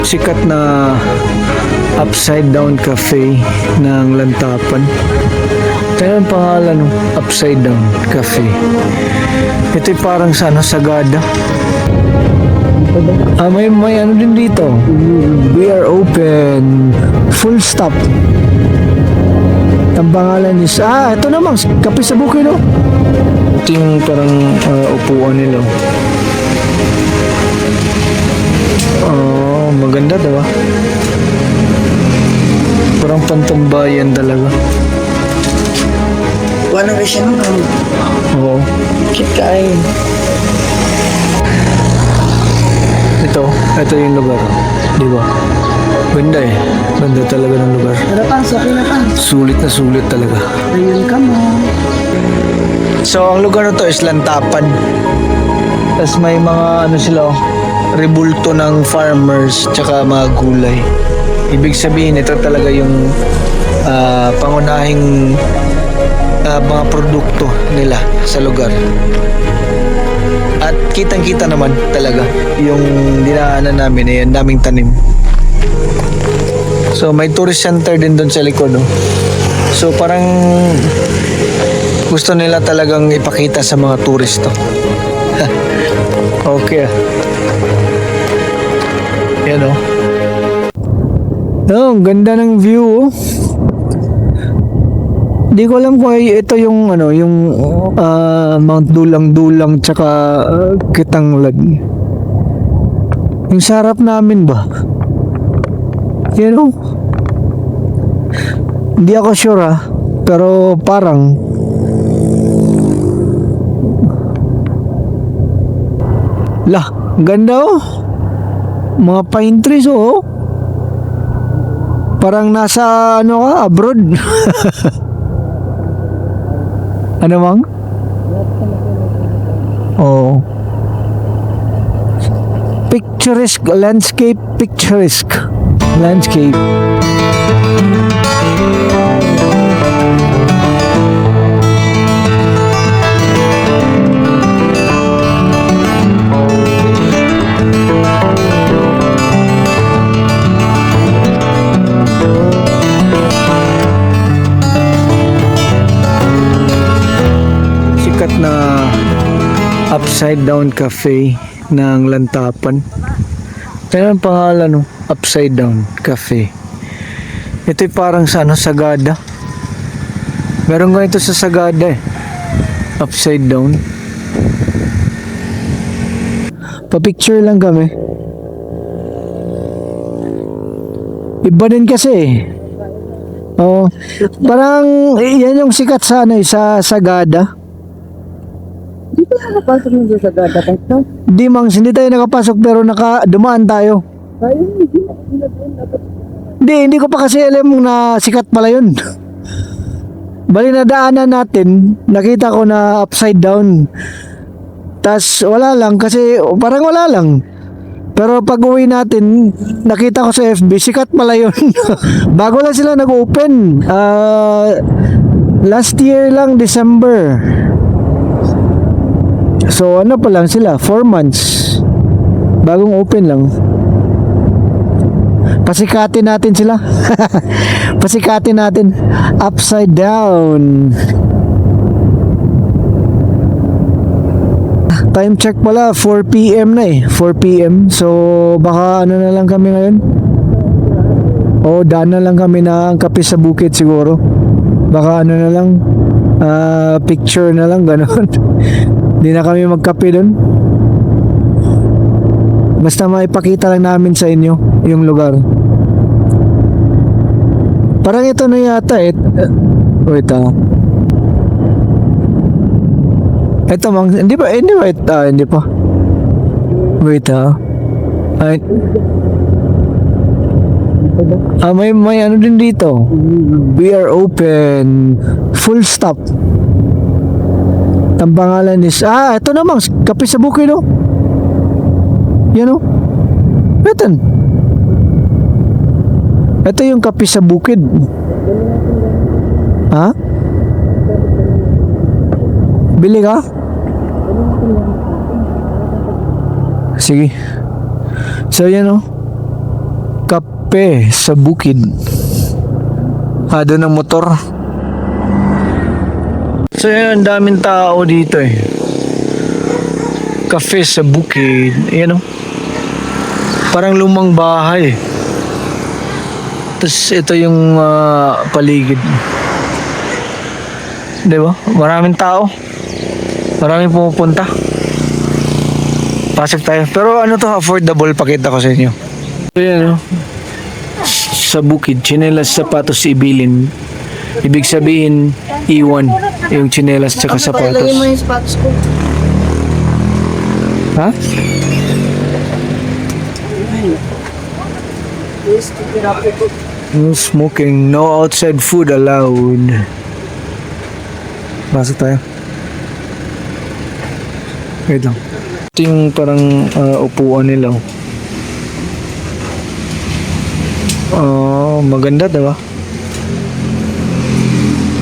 Sikat na upside down cafe ng Lantapan. Kaya ang pangalan, upside down cafe. Ito'y parang sa Sagada. May ano din dito. We are open. Full stop. Ang pangalan is, ito naman, kape sa bukid, no? Ito yung parang upuan nila. Maganda, diba? Parang pantambayan talaga. Wala na siya naman. Oo. Kikain. Ito yung lugar. Di ba? Ganda eh. Ganda talaga ng lugar. Sabi na pa. Sulit na sulit talaga. Ayun ka mo. So, ang lugar na to is Lantapan. Tapos may mga rebulto ng farmers tsaka mga gulay. Ibig sabihin, ito talaga yung pangunahing mga produkto nila sa lugar. At kitang-kita naman talaga yung dinaanan namin, ang daming tanim. So may tourist center din doon sa likod, no? So parang gusto nila talagang ipakita sa mga turisto. Okay. Yan, oh. Ang ganda ng view, oh. Di ko alam kung ito yung Mount Dulang-Dulang tsaka Kitanglad. Yung sarap namin ba? Hindi ako sure, pero parang ganda, oh. Mga pine trees, oh. Parang nasa abroad. Ano mang? Oh. Picturesque landscape, picturesque landscape. Na upside down cafe ng Lantapan. Kaya ang pangalan, upside down cafe. Ito'y parang sa Sagada. Meron ganito sa Sagada, eh. Upside down. Pa-picture lang kami. Iba din kasi, oh, parang yan yung sikat sa sa Sagada. Di ba nakapasok mo sa Sagada kayo? Hindi tayo nakapasok pero dumaan tayo. Hindi ko pa kasi alam na sikat pala yun. Bali nadaanan natin, nakita ko na upside down. Tas wala lang kasi parang wala lang. Pero pag uwi natin, nakita ko sa FB, sikat pala yun. Bago lang sila nag-open. Last year lang, December. So pa lang sila, 4 months. Bagong open lang. Pasikatin natin sila. Pasikatin natin. Upside down. Time check pala, 4 PM na eh. 4 PM. So baka na lang kami ngayon. Daan na lang kami ng kape sa bukid siguro. Baka na lang, picture na lang, gano'n. Hindi na kami magkape doon. Basta maipakita lang namin sa inyo yung lugar. Parang ito na yata. Wait, ito mang, hindi pa. Hindi pa. Wait, may ano din dito. We are open. Full stop. Ang pangalan is, ito naman, kape sa bukid, no? Yan, no? Ito yung kape sa bukid. Ha? Bili ka? Sige. So yan, no? Kape sa bukid. Doon ang motor. So yun, ang daming tao dito eh. Kape sa bukid. Ayan o. Parang lumang bahay. Tapos ito yung paligid. Diba? Maraming tao. Maraming pumupunta. Pasok tayo. Pero ano to, affordable, pakita ko sa inyo. So yan o. Sa bukid, tsinelas, sapatos, ibilin. Ibig sabihin, iwan. Yung tsinelas tsaka sapatos. Lagay mo yung spots ko. Ha? Yes, titira ko. No smoking, no outside food allowed. Pasok tayo. Wait lang. Ito yung parang upuan nila. Maganda, diba?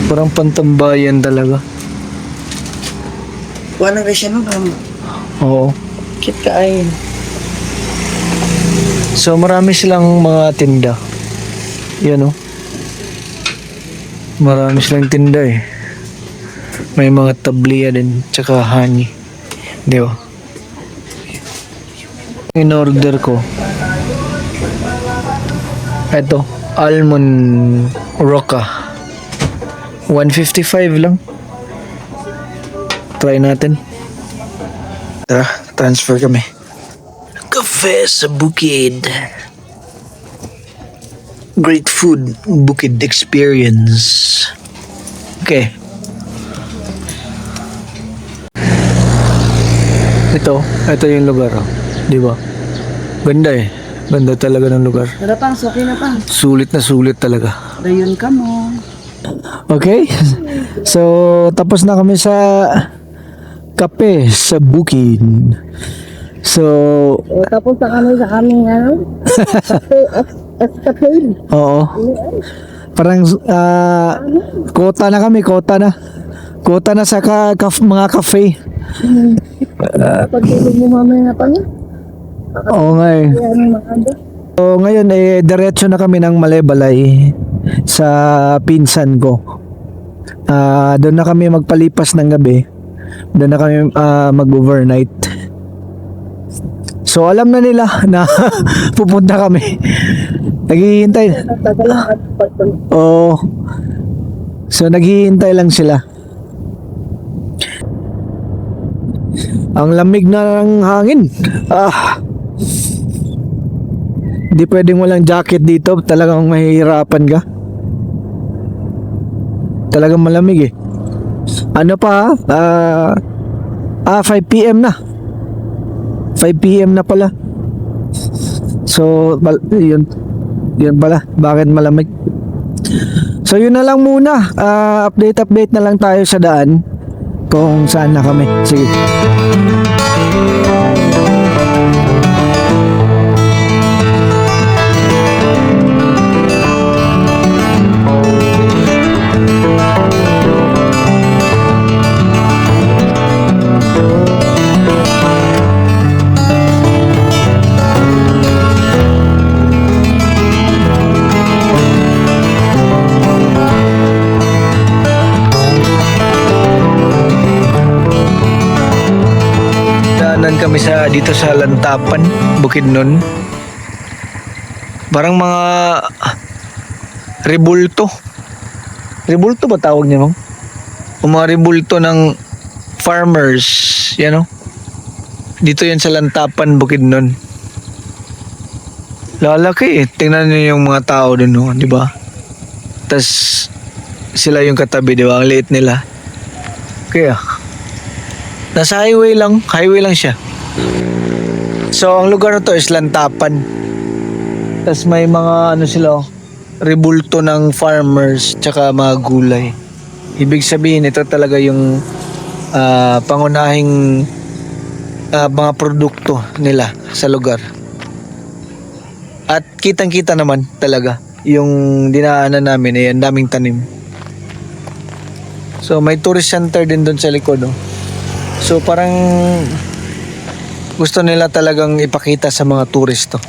Parang pantambayan talaga. Wala na siya no? Oo. Kit ka ay. So marami silang mga tinda. Yan o. Marami silang tinda eh. May mga tabliya din. Tsaka honey. Di ba? In order ko. Ito. Almond Roca. 155 lang. Try natin. Tara, transfer kami. Kafe sa bukid. Great food, bukid experience. Okay. Ito yung lugar, oh. Di ba? Ganda eh. Ganda talaga ng lugar. Tara pa, okay na pa. Sulit na sulit talaga. Dayon ka mo. Okay. So, tapos na kami sa kape sa bukid. So, Tapos sa aming escapade. oo. Parang kota na kami, kota na. Kota na sa mga cafe. Pagtulog mo mamaya na pa niya. Oo nga eh. Yan yung makanda. So ngayon diretso na kami ng Malebalay sa pinsan ko. Doon na kami magpalipas ng gabi. Doon na kami mag-overnight. So alam na nila na pupunta kami. Naghihintay. Tatalang at pagtulog. Oo. So naghihintay lang sila. Ang lamig na ng hangin. Di pwedeng walang jacket dito. Talagang mahihirapan ka. Talagang malamig eh. Ano pa 5 p.m. na. 5 p.m. na pala. So, yun pala. Bakit malamig? So, yun na lang muna. Update na lang tayo sa daan. Kung saan na kami. Sige. Kami dito sa Lantapan, Bukidnon. Parang mga rebulto. Rebulto ba tawag niya, ma'am? O mga rebulto ng farmers, yan o. Dito yan sa Lantapan, Bukidnon. Lalaki eh. Tingnan niyo yung mga tao dun, no? Di ba? Tas sila yung katabi, di ba? Ang liit nila. Kaya nasa highway lang siya. So ang lugar na to is Lantapan. Tas may mga ano sila, rebulto ng farmers tsaka mga gulay. Ibig sabihin ito talaga yung pangunahing mga produkto nila sa lugar. At kitang-kita naman talaga yung dinaanan namin, ang daming tanim. So may tourist center din doon sa likod, no? So parang gusto nila talagang ipakita sa mga turisto.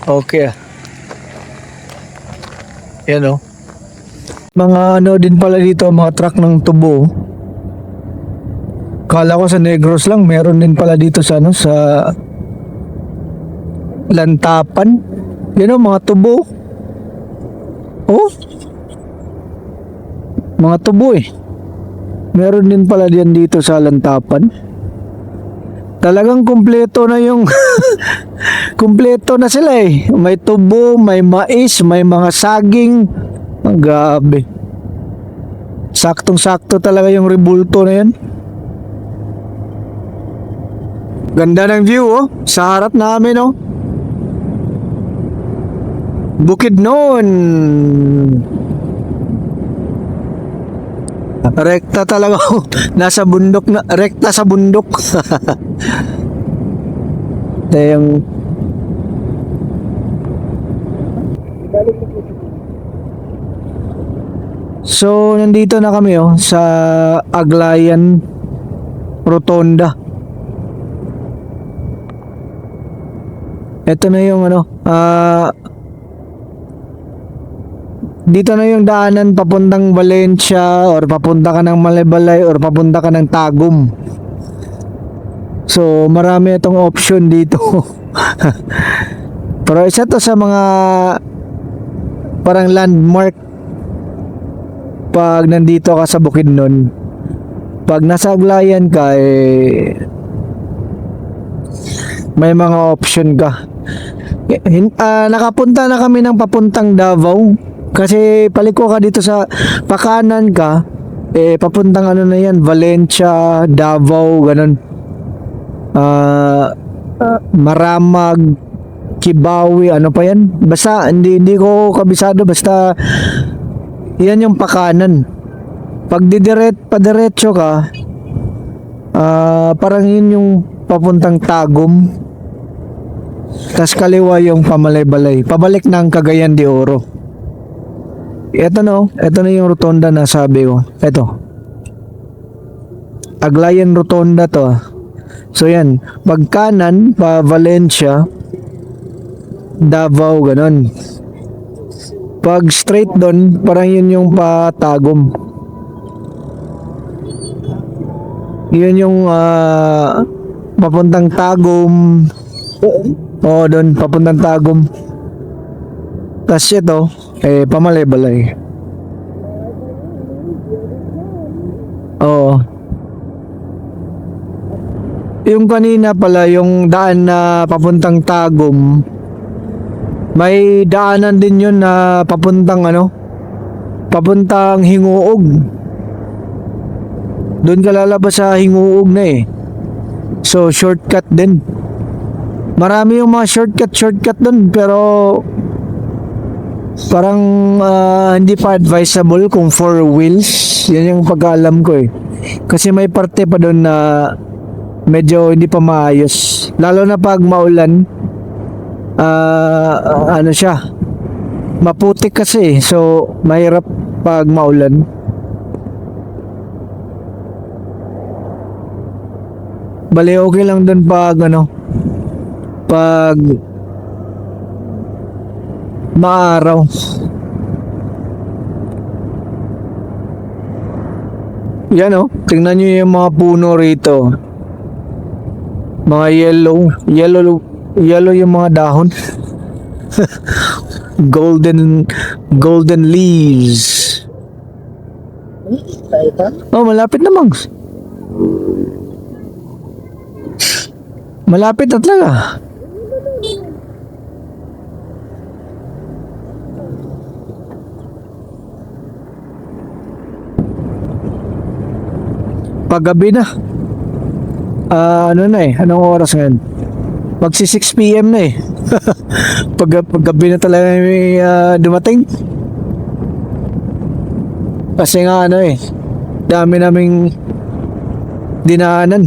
Okay ah. Yan oh. Mga ano din pala dito, mga truck ng tubo. Kala ko sa Negros lang, meron din pala dito sa ano, sa Lantapan. Yan oh, mga tubo. Oh. Mga tubo eh. Meron din pala diyan dito sa Lantapan. Talagang kumpleto na yung kumpleto na sila eh. May tubo, may mais, may mga saging. Ang grabe. Saktong-sakto talaga yung rebulto na yan. Ganda ng view oh. Sa harap namin oh. Bukidnon. Rekta talaga oh. Nasa bundok na, rekta sa bundok. Yung so, nandito na kami oh, sa Aglayan Rotonda. Ito na yung ano, dito na yung daanan papuntang Valencia or papunta ka ng Malebalay or papunta ka ng Tagum. So, marami itong option dito. Pero isa to sa mga parang landmark pag nandito ka sa Bukidnon. Pag nasa Aglayan ka may mga option ka. Nakapunta na kami ng papuntang Davao kasi paliko ka dito sa pakanan ka papuntang ano na yan, Valencia, Davao, ganun. Maramag, Kibawi, ano pa yan? Basta hindi ko kabisado, basta yan yung pakanan. Pag padiretso ka, parang yun yung papuntang Tagum. Tas kaliwa yung Pamalay-Balay. Pabalik ng Cagayan de Oro. Ito na yung rotonda na sabi ko. Ito. Aglayan Rotonda to. So yan, pag kanan pa Valencia, Davao, ganun. Pag straight doon, parang yun yung pa Tagum. Yun yung papuntang Tagum. Oo, doon, papuntang Tagum. Tapos ito, Pamalay-Balay. Oo. Yung kanina pala, yung daan na papuntang Tagum, may daanan din yun na papuntang papuntang Hinguog. Doon ka lalabas sa Hinguog na eh. So, shortcut din. Marami yung mga shortcut doon, pero parang hindi pa advisable kung 4 wheels. Yan yung pagkaalam ko eh. Kasi may parte pa doon na medyo hindi pa maayos. Lalo na pag maulan, ano siya, maputik kasi, so mahirap pag maulan. Bali okay lang doon pag pag maaraw. Yan tingnan nyo yung mga puno rito. Mga yellow yung mga dahon. golden leaves. Oh, malapit na, Mangs. Malapit na talaga. Paggabi na. Ano na anong oras ngayon? Magsi 6 PM na Paggabi na talaga may dumating. Kasi nga dami naming dinaanan.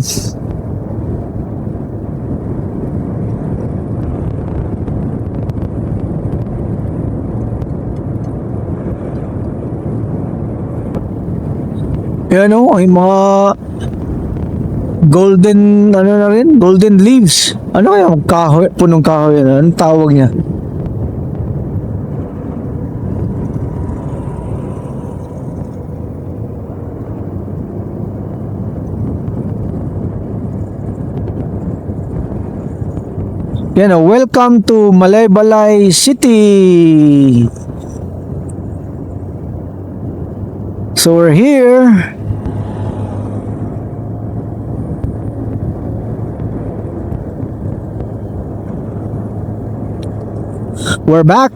Yan ay mga golden na rin, golden leaves. Ano kaya kahoy, punong kahoy yan? Anong tawag niya? Yan o, welcome to Malaybalay City. So we're here. We're back.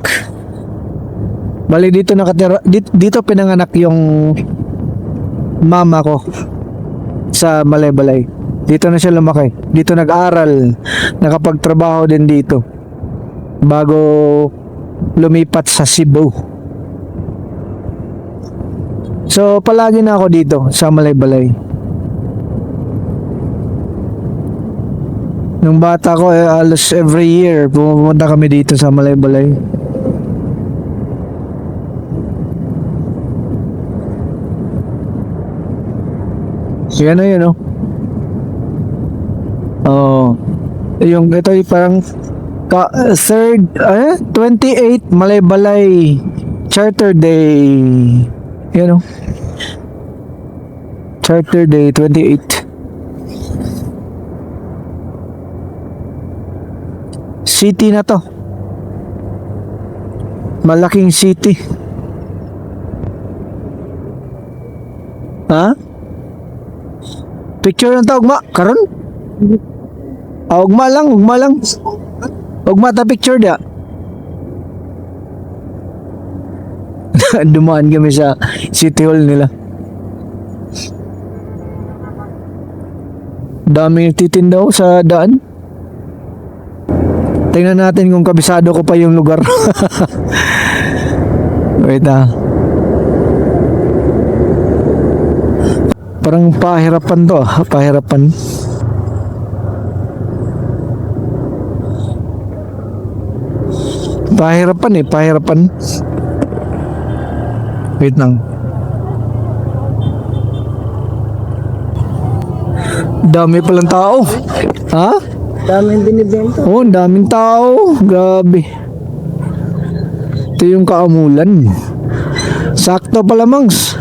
Bali dito nakatira, dito pinanganak yung mama ko sa Malaybalay. Dito na siya lumaki. Dito nag-aral, nakapagtrabaho din dito bago lumipat sa Cebu. So palagi na ako dito sa Malaybalay. Nung bata ko, halos every year pumunta kami dito sa Malaybalay. Yan o yun, oh. Oh. Yung ito yung parang third 28 Malaybalay Charter Day. Yan, oh. Charter Day 28. City na to. Malaking city. Ha? Picture ng tawag ma, karon? Ugma lang. Ugma ta picture dia. Dumaan kami sa City Hall nila. Daming nagtitinda sa daan. Tingnan natin kung kabisado ko pa yung lugar. Wait ah. Parang pahirapan to ah. Pahirapan. Pahirapan. Wait lang. Dami palang tao. Ha? Daming binibenta. Oh, ang daming tao. Grabe. Ito yung kaamulan. Sakto pala, Mangs.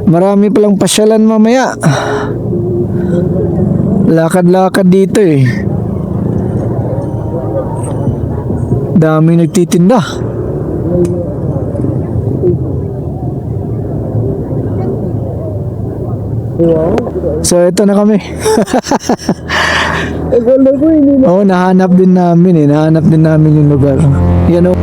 Marami palang pasyalan mamaya. Lakad-lakad dito eh. Daming nagtitinda. Wow. So ito na kami. Eh, wala ko, hindi na. Oo, nahanap din namin yung lugar. Yan o.